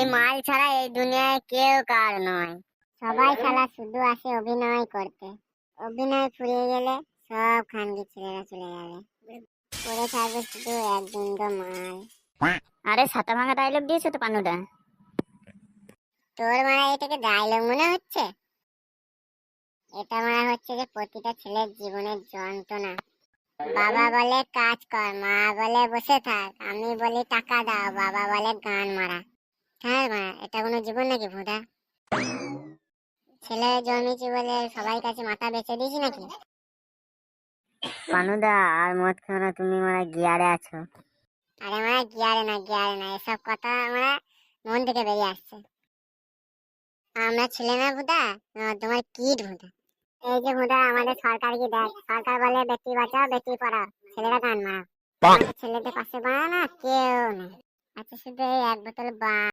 এই মাল ছাড়া এই দুনিয়ায় কেউ কার নয়। সবাই শালা শুধু আসে অভিনয় করতে। অভিনয় ফুরিয়ে গেলে সব খানকি ছেলেরা চলে যাবে, পরে থাকবে শুধু এক দুটো মাল। আরে ছাতা ভাঙা ডায়লগ দিয়েছে তো পানুদা। তোর মানে এটাকে ডায়লগ মনে হচ্ছে? এটা মনে হচ্ছে যে প্রতিটা ছেলের জীবনের যন্ত্রণা। বাবা বলে কাজ কর, মা বলে বসে থাক, আমি বলি টাকা দাও, বাবা বলে গান মারা। হ্যাঁ মা, এটা কোনো জীবন নাকি ভোদা? ছেলে জন্মেছি বলে সবাই কাছে মাথা বেচে দিয়েছি নাকি? পানুদা আর মদ খেও না, তুমি মানে গিয়ারে আছো। আরে মানে গিয়ারে না, গিয়ারে না, এসব কথা মানে মন থেকে বেরিয়ে আসছে। আমরা ছেলে না ভোদা, তোমার কিট ভোদা। এই যে ভোদা আমাদের সরকার কি দেখ, সরকার বলে বেটি বাঁচাও বেটি পড়াও, ছেলেরা গান মারাও। ছেলেদের পাশে বাড়া না কেউ নেই। আচ্ছা শুধু এই এক বোতল